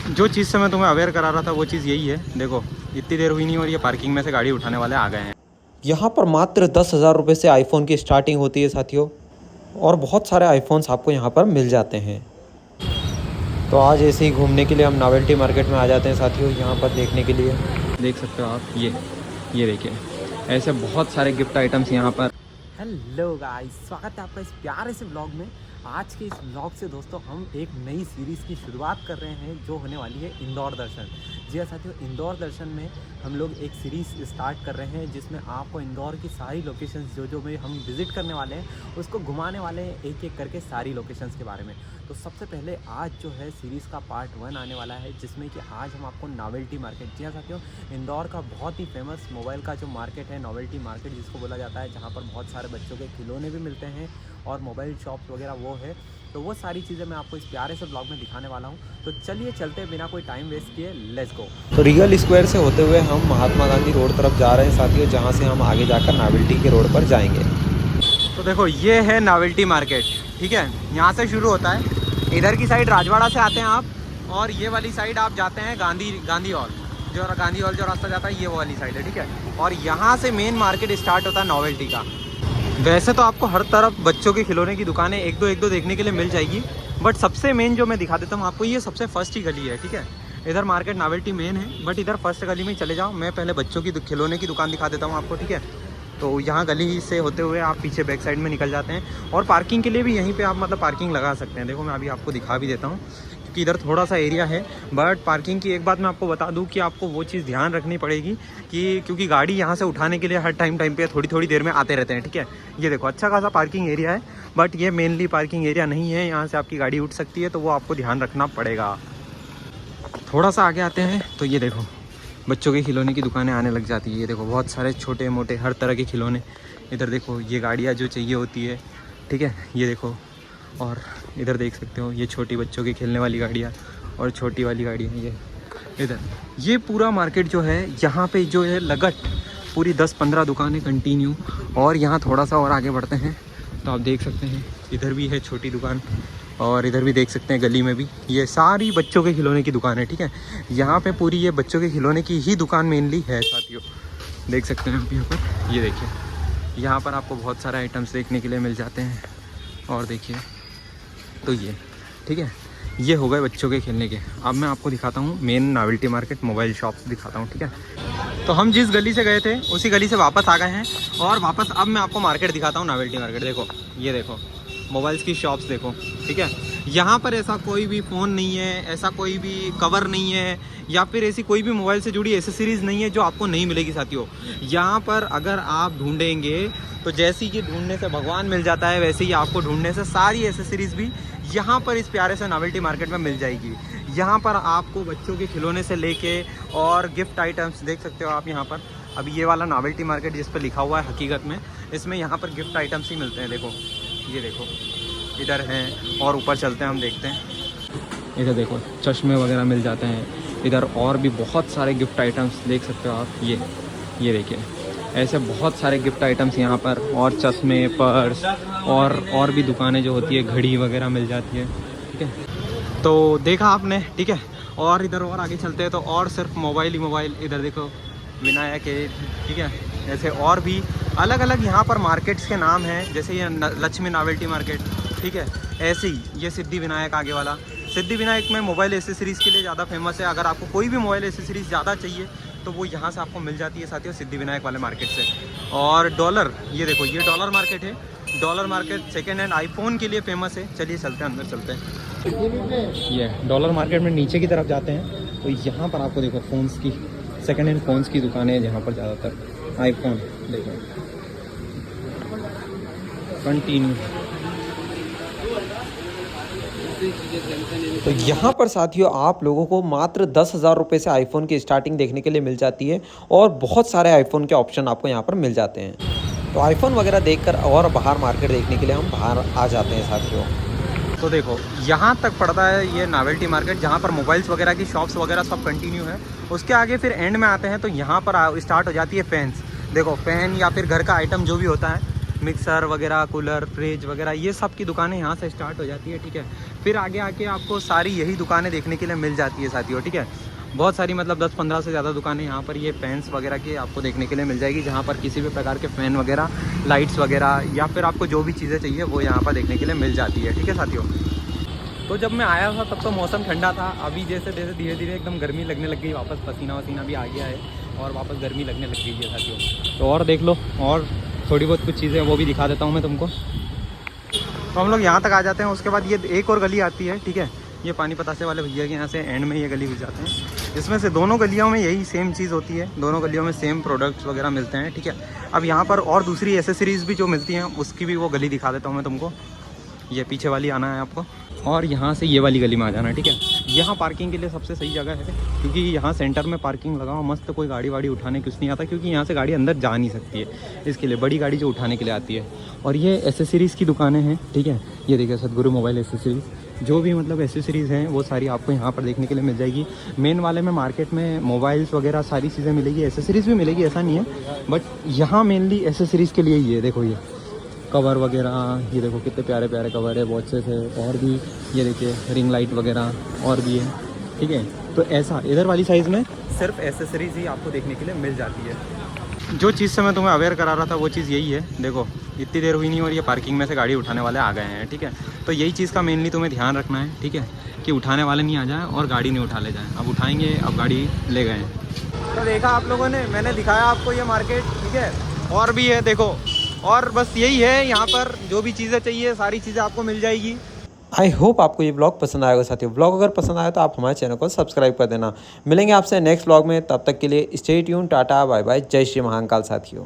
जो चीज़ से मैं तुम्हें अवेयर करा रहा था वो चीज़ यही है। देखो इतनी देर हुई नहीं और ये पार्किंग में से गाड़ी उठाने वाले आ गए हैं। यहाँ पर मात्र 10,000 रुपये से आईफोन की स्टार्टिंग होती है साथियों, और बहुत सारे आईफोन्स आपको यहाँ पर मिल जाते हैं। तो आज ऐसे ही घूमने के लिए हम नॉवेल्टी मार्केट में आ जाते हैं साथियों, यहाँ पर देखने के लिए। देख सकते हो आप, ये देखिए ऐसे बहुत सारे गिफ्ट आइटम्स यहाँ पर। हेलो गाइस, स्वागत है आपका इस प्यारे से व्लॉग में। आज के इस व्लॉग से दोस्तों हम एक नई सीरीज़ की शुरुआत कर रहे हैं जो होने वाली है इंदौर दर्शन। जी हाँ साथियों, इंदौर दर्शन में हम लोग एक सीरीज़ स्टार्ट कर रहे हैं जिसमें आपको इंदौर की सारी लोकेशंस जो में हम विज़िट करने वाले हैं उसको घुमाने वाले हैं एक एक करके सारी लोकेशंस के बारे में। तो सबसे पहले आज जो है सीरीज़ का पार्ट 1 आने वाला है जिसमें कि आज हम आपको नॉवेल्टी मार्केट, जी हाँ साथियों, इंदौर का बहुत ही फेमस मोबाइल का जो मार्केट है, नॉवेल्टी मार्केट जिसको बोला जाता है, जहाँ पर बहुत सारे बच्चों के खिलौने भी मिलते हैं और मोबाइल शॉप्स वगैरह वो है। तो वो सारी चीज़ें मैं आपको इस प्यारे से ब्लॉग में दिखाने वाला हूँ। तो चलिए चलते हैं बिना कोई टाइम वेस्ट किए, लेट्स गो। तो रियल स्क्वायर से होते हुए हम महात्मा गांधी रोड तरफ जा रहे हैं साथियों, जहां से हम आगे जाकर नॉवेल्टी के रोड पर जाएंगे। तो देखो ये है नॉवेल्टी मार्केट, ठीक है, यहाँ से शुरू होता है। इधर की साइड राजवाड़ा से आते हैं आप, और ये वाली साइड आप जाते हैं गांधी हॉल। जो गांधी हॉल जो रास्ता जाता है ये वो वाली साइड है, ठीक है। और यहाँ से मेन मार्केट स्टार्ट होता है नॉवेल्टी का। वैसे तो आपको हर तरफ बच्चों के खिलौने की दुकानें एक दो देखने के लिए मिल जाएगी, बट सबसे मेन जो मैं दिखा देता हूँ आपको, ये सबसे फर्स्ट ही गली है, ठीक है। इधर मार्केट नॉवेल्टी मेन है, बट इधर फर्स्ट गली में चले जाओ। मैं पहले बच्चों की खिलौने की दुकान दिखा देता हूँ आपको, ठीक है। तो यहाँ गली से होते हुए आप पीछे बैक साइड में निकल जाते हैं, और पार्किंग के लिए भी यहीं पे आप मतलब पार्किंग लगा सकते हैं। देखो मैं अभी आपको दिखा भी देता हूँ, क्योंकि इधर थोड़ा सा एरिया है। बट पार्किंग की एक बात मैं आपको बता दूँ कि आपको वो चीज़ ध्यान रखनी पड़ेगी कि क्योंकि गाड़ी यहाँ से उठाने के लिए हर टाइम पे थोड़ी देर में आते रहते हैं, ठीक है। ये देखो अच्छा खासा पार्किंग एरिया है, बट ये मेनली पार्किंग एरिया नहीं है। यहाँ से आपकी गाड़ी उठ सकती है, तो वो आपको ध्यान रखना पड़ेगा। थोड़ा सा आगे आते हैं तो ये देखो बच्चों के खिलौने की दुकानें आने लग जाती है। ये देखो बहुत सारे छोटे मोटे हर तरह के खिलौने। इधर देखो ये गाड़ियाँ जो चाहिए होती है, ठीक है, ये देखो। और इधर देख सकते हो ये छोटी बच्चों के खेलने वाली गाड़ियाँ और छोटी वाली गाड़ियाँ। ये इधर ये पूरा मार्केट जो है, यहाँ पे जो है लगट पूरी 10-15 दुकानें कंटिन्यू। और यहाँ थोड़ा सा और आगे बढ़ते हैं तो आप देख सकते हैं इधर भी है छोटी दुकान, और इधर भी देख सकते हैं गली में भी ये सारी बच्चों के खिलौने की दुकान है, ठीक है। यहाँ पे पूरी ये बच्चों के खिलौने की ही दुकान मेनली है साथियों। देख सकते हैं आप यहाँ पर, ये देखिए यहाँ पर आपको बहुत सारे आइटम्स देखने के लिए मिल जाते हैं। और देखिए तो ये, ठीक है, ये हो गए बच्चों के खेलने के। अब मैं आपको दिखाता हूँ main novelty market mobile shops दिखाता हूँ, ठीक है। तो हम जिस गली से गए थे उसी गली से वापस आ गए हैं, और वापस अब मैं आपको मार्केट दिखाता हूँ, नॉवेल्टी मार्केट। देखो ये देखो मोबाइल्स की शॉप्स देखो, ठीक है। यहाँ पर ऐसा कोई भी फ़ोन नहीं है, ऐसा कोई भी कवर नहीं है, या फिर ऐसी कोई भी मोबाइल से जुड़ी एसेसरीज़ नहीं है जो आपको नहीं मिलेगी साथियों। यहाँ पर अगर आप ढूंढेंगे तो जैसे ही ढूंढने से भगवान मिल जाता है, वैसे ही आपको ढूंढने से सारी एसेसरीज़ भी यहाँ पर इस प्यारे से नॉवेल्टी मार्केट में मिल जाएगी। यहाँ पर आपको बच्चों के खिलौने से लेके और गिफ्ट आइटम्स देख सकते हो आप यहाँ पर। अब ये वाला नॉवेल्टी मार्केट जिस पर लिखा हुआ है, हकीकत में इसमें यहाँ पर गिफ्ट आइटम्स ही मिलते हैं। देखो ये देखो इधर हैं, और ऊपर चलते हैं हम देखते हैं। इधर देखो चश्मे वगैरह मिल जाते हैं। इधर और भी बहुत सारे गिफ्ट आइटम्स देख सकते हो आप। ये देखिए ऐसे बहुत सारे गिफ्ट आइटम्स यहाँ पर, और चश्मे, पर्स और भी दुकानें जो होती है, घड़ी वगैरह मिल जाती है, ठीक है। तो देखा आपने, ठीक है। और इधर और आगे चलते हैं तो और सिर्फ मोबाइल ही मोबाइल। इधर देखो विनायक है, ठीक है। ऐसे और भी अलग अलग यहाँ पर मार्केट्स के नाम हैं, जैसे ये लक्ष्मी नॉवेल्टी मार्केट, ठीक है। ऐसे ही ये सिद्धि विनायक आगे वाला। सिद्धि विनायक में मोबाइल एसेसरीज़ के लिए ज़्यादा फेमस है। अगर आपको कोई भी मोबाइल एसेसरीज़ ज़्यादा चाहिए तो वो यहाँ से आपको मिल जाती है साथियों, सिद्धि विनायक वाले मार्केट से। और डॉलर, ये देखो ये डॉलर मार्केट है। Dollar market second hand iPhone के लिए फेमस है। चलिए चलते हैं, अंदर चलते हैं। ये डॉलर मार्केट में नीचे की तरफ जाते हैं तो यहाँ पर आपको देखो फ़ोन्स की, सेकेंड हैंड फ़ोन्स की दुकानें हैं, जहाँ पर ज़्यादातर आईफोन देखो कंटिन्यू। तो यहाँ पर साथियों आप लोगों को मात्र 10,000 रुपये से आईफोन की स्टार्टिंग देखने के लिए मिल जाती है, और बहुत सारे आईफोन के ऑप्शन आपको यहाँ पर मिल जाते हैं। तो आईफोन वगैरह देखकर और बाहर मार्केट देखने के लिए हम बाहर आ जाते हैं साथियों। तो देखो यहाँ तक पड़ता है ये नॉवेल्टी मार्केट, जहाँ पर मोबाइल्स वगैरह की शॉप्स वगैरह सब कंटिन्यू है। उसके आगे फिर एंड में आते हैं तो यहाँ पर स्टार्ट हो जाती है फैंस। देखो फ़ैन या फिर घर का आइटम जो भी होता है, मिक्सर वगैरह, कूलर, फ्रिज वगैरह, ये सब की दुकानें यहाँ से स्टार्ट हो जाती है, ठीक है। फिर आगे आके आपको सारी यही दुकानें देखने के लिए मिल जाती है साथियों, ठीक है। बहुत सारी मतलब 10-15 से ज़्यादा दुकानें यहाँ पर ये फैंस वगैरह की आपको देखने के लिए मिल जाएगी, जहाँ पर किसी भी प्रकार के फ़ैन वगैरह, लाइट्स वगैरह या फिर आपको जो भी चीज़ें चाहिए वो यहाँ पर देखने के लिए मिल जाती है, ठीक है साथियों। तो जब मैं आया था तब तो मौसम ठंडा था, अभी जैसे जैसे धीरे धीरे एकदम गर्मी लगने लग गई, वापस पसीना वसीना भी आ गया है और वापस गर्मी लगने लग गई है साथियों। तो और देख लो, और थोड़ी बहुत कुछ चीज़ें वो भी दिखा देता हूँ मैं तुमको। तो हम लोग यहाँ तक आ जाते हैं, उसके बाद ये एक और गली आती है, ठीक है। ये पानी पतासे वाले भैया के यहाँ से एंड में ये गली घुस जाते हैं। इसमें से दोनों गलियों में यही सेम चीज़ होती है, दोनों गलियों में सेम प्रोडक्ट्स वगैरह मिलते हैं, ठीक है। अब यहाँ पर और दूसरी एसेसरीज़ भी जो मिलती हैं उसकी भी वो गली दिखा देता हूँ मैं तुमको। ये पीछे वाली आना है आपको और यहाँ से ये वाली गली में आ जाना है, ठीक है। यहाँ पार्किंग के लिए सबसे सही जगह है, क्योंकि यहाँ सेंटर में पार्किंग लगाओ मस्त, कोई गाड़ी वाड़ी उठाने कुछ नहीं आता, क्योंकि यहाँ से गाड़ी अंदर जा नहीं सकती है, इसके लिए बड़ी गाड़ी जो उठाने के लिए आती है। और ये एसेसरीज़ की दुकानें हैं, ठीक है। ये देखिए सदगुरु मोबाइल एसेसरीज़, जो भी मतलब एसेसरीज़ हैं वो सारी आपको यहाँ पर देखने के लिए मिल जाएगी। मेन वाले में मार्केट में मोबाइल्स वगैरह सारी चीज़ें मिलेगी, एसेसरीज़ भी मिलेगी, ऐसा नहीं है, बट यहाँ मेनली एसेसरीज़ के लिए ही है। देखो ये कवर वगैरह, ये देखो कितने प्यारे प्यारे कवर है, वॉचेस है, और भी ये देखिए रिंग लाइट वगैरह और भी है, ठीक है। तो ऐसा इधर वाली साइज़ में सिर्फ एसेसरीज़ ही आपको देखने के लिए मिल जाती है। जो चीज़ से मैं तुम्हें अवेयर करा रहा था वो चीज़ यही है। देखो इतनी देर हुई नहीं और ये पार्किंग में से गाड़ी उठाने वाले आ गए हैं, ठीक है। तो यही चीज़ का मेनली तुम्हें ध्यान रखना है, ठीक है, कि उठाने वाले नहीं आ जाए और गाड़ी नहीं उठा ले जाए। अब उठाएंगे, अब गाड़ी ले गए हैं। तो देखा आप लोगों ने, मैंने दिखाया आपको ये मार्केट, ठीक है। और भी है देखो, और बस यही है, यहाँ पर जो भी चीज़ें चाहिए सारी चीज़ें आपको मिल जाएगी। आई होप आपको ये ब्लॉग पसंद आएगा साथियों। ब्लॉग अगर पसंद आया तो आप हमारे चैनल को सब्सक्राइब कर देना। मिलेंगे आपसे नेक्स्ट ब्लॉग में, तब तक के लिए stay tune, tata bye bye, जय श्री महाकाल साथियों।